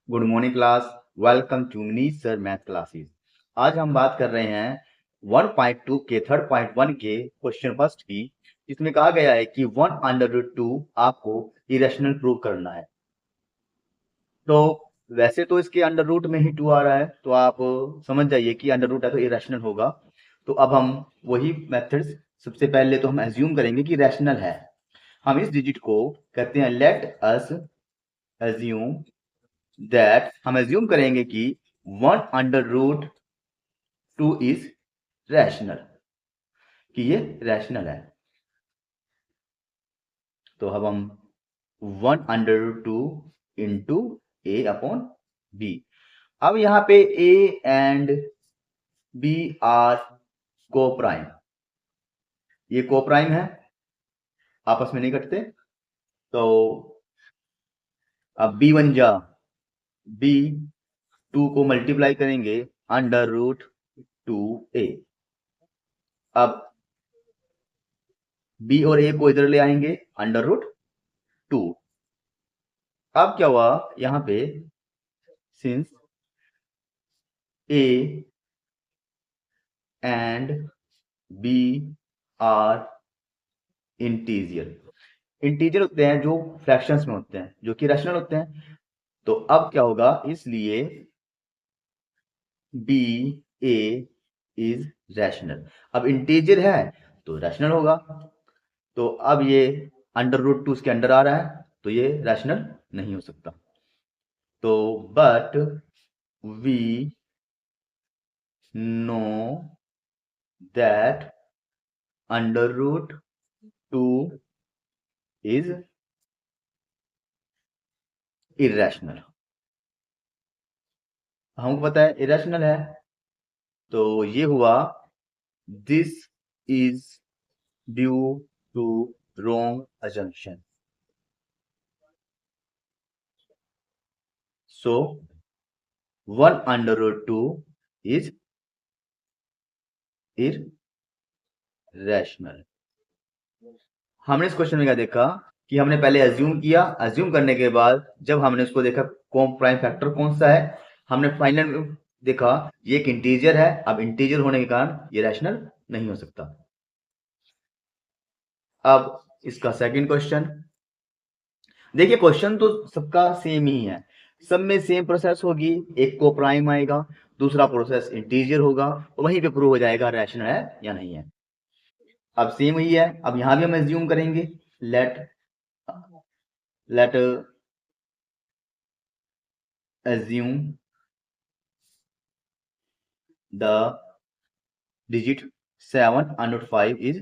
Good morning class. Welcome to Manish sir math classes. आज हम बात कर रहे हैं 1.2 के 3.1 के क्वेश्चन फर्स्ट की, जिसमें कहा गया है कि 1/2 आपको इरेशनल प्रूव करना है। तो वैसे तो इसके अंडर रूट में ही 2 आ रहा है, तो आप समझ जाइए कि अंडर रूट है तो इरेशनल होगा। तो अब हम वही मेथड्स, सबसे पहले तो हम एज्यूम करेंगे कि रैशनल है। हम इस डिजिट को कहते हैं लेट अस एज्यूम दैट, हम एज्यूम करेंगे कि 1/2 इज रैशनल, कि ये रैशनल है। तो अब हम 1/2 इंटू ए अपॉन बी। अब यहां पे ए एंड बी आर को प्राइम, ये को प्राइम है, आपस में नहीं कटते। तो अब बी बन जा, बी 2 को मल्टीप्लाई करेंगे √2a। अब बी और ए को इधर ले आएंगे √2। अब क्या हुआ यहां पे, since A and B are integer, integer होते हैं जो फ्रैक्शंस में होते हैं, जो कि रैशनल होते हैं। तो अब क्या होगा, इसलिए बी ए इज रैशनल। अब इंटीजर है तो रैशनल होगा। तो अब ये √2 इसके अंडर आ रहा है, तो ये रैशनल नहीं हो सकता। तो but we know that √2 is irrational. हमको पता है इरेशनल है, तो ये हुआ this is due to wrong assumption। So 1/2 is irrational. हमने इस क्वेश्चन में क्या देखा कि हमने पहले अज्यूम किया, अज्यूम करने के बाद जब हमने उसको देखा कौन प्राइम फैक्टर कौन सा है, हमने फाइनल में देखा ये एक इंटीजर है। अब इंटीजर होने के कारण ये रैशनल नहीं हो सकता। अब इसका सेकंड क्वेश्चन देखिए, क्वेश्चन तो सबका सेम ही है, सब में सेम प्रोसेस होगी। एक को प्राइम आएगा, दूसरा प्रोसेस इंटीजर होगा, वहीं पे प्रूव हो जाएगा रैशनल है या नहीं है। अब सेम ही है, अब यहां भी हम एज्यूम करेंगे let let assume the digit 7/5 is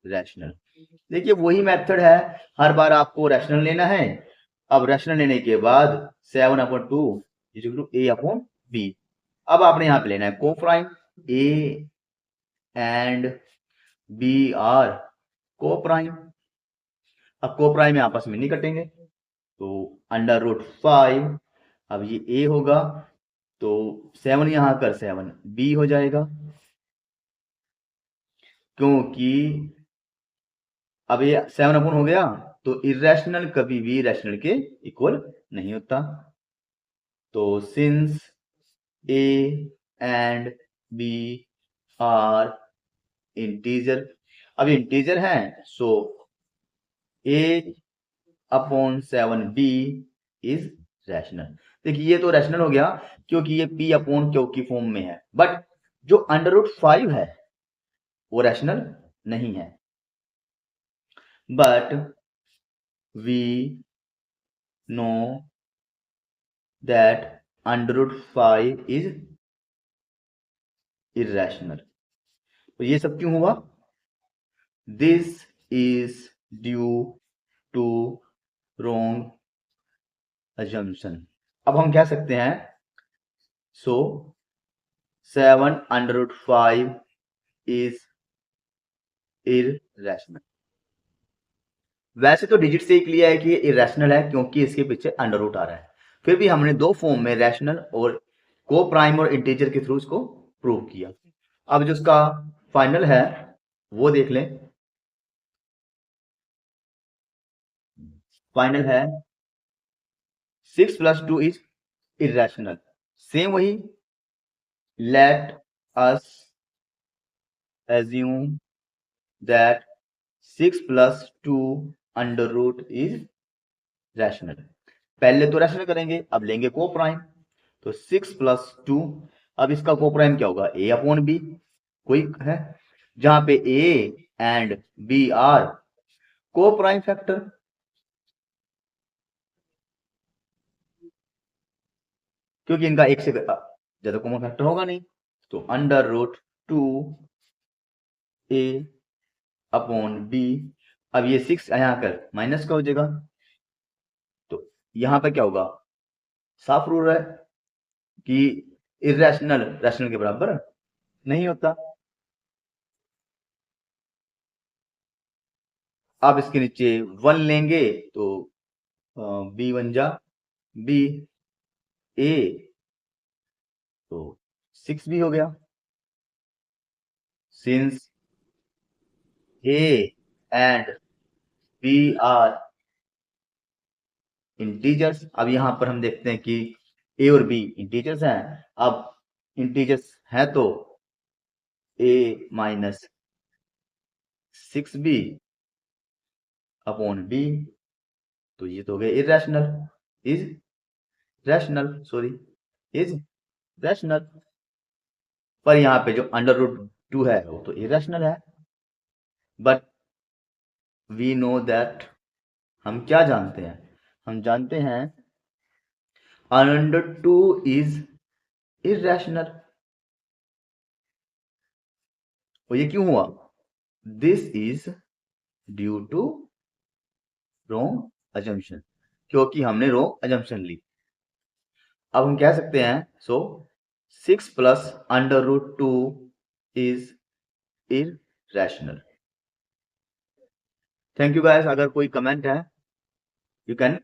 rational। देखिए वही मेथड है, हर बार आपको रैशनल लेना है। अब रैशनल लेने के बाद 7/2 a अपॉन b। अब आपने यहां पे लेना है coprime, a and b are coprime. अब को प्राइम में आपस में नहीं कटेंगे, तो √5, अब ये a होगा, तो 7 यहां कर 7 b हो जाएगा, क्योंकि अब ये 7 हो गया, तो इरेशनल कभी भी रैशनल के इक्वल नहीं होता। तो since A and B are integer, अब इंटीजर है, सो a/7b इज रैशनल। देखिए ये तो रैशनल हो गया क्योंकि ये p/q की फॉर्म में है, बट जो √5 है वो रैशनल नहीं है। But we know that √5 is irrational. तो ये सब क्यों हुआ, this is due to wrong assumption। अब हम कह सकते हैं सो 7/5 इज इरेशनल। वैसे तो डिजिट से ही क्लियर है कि ये इरेशनल है क्योंकि इसके पीछे अंडर रूट आ रहा है, फिर भी हमने दो फॉर्म में रैशनल और को प्राइम और इंटीजर के थ्रू इसको प्रूव किया। अब जो इसका फाइनल है वो देख लें। फाइनल है 6 + 2 इज इरेशनल। सेम वही, let us assume that 6 plus 2 under root is rational. पहले तो रैशनल करेंगे, अब लेंगे को प्राइम, तो 6 प्लस 2, अब इसका को प्राइम क्या होगा, a अपॉन बी, कोई है जहां पे a एंड b आर को प्राइम फैक्टर, क्योंकि इनका एक से ज्यादा कॉमन फैक्टर होगा नहीं, तो under root 2 a upon B. अब ये 6 यहाँ कर माइनस का हो जाएगा, तो यहां पर क्या होगा, साफ रूल है कि इरेशनल रैशनल के बराबर नहीं होता। आप इसके नीचे 1 लेंगे तो बी वन जा बी, ए तो 6 भी हो गया, since A and B are integers. अब यहां पर हम देखते हैं कि ए और बी इंटीजर्स हैं। अब इंटीजर्स है तो ए माइनस 6b अपॉन बी, तो ये तो हो गया irrational, is rational, sorry, is rational. पर यहाँ पे जो अंडर रूट 2 है वो तो इरेशनल है। बट वी नो दैट, हम क्या जानते हैं, हम जानते हैं अंडर 2 इज इरेशनल। और ये क्यों हुआ, this is due to wrong assumption, क्योंकि हमने रॉन्ग अजम्पशन ली। अब हम कह सकते हैं so 6 plus under root 2 is irrational. Thank you guys, अगर कोई कमेंट है यू कैन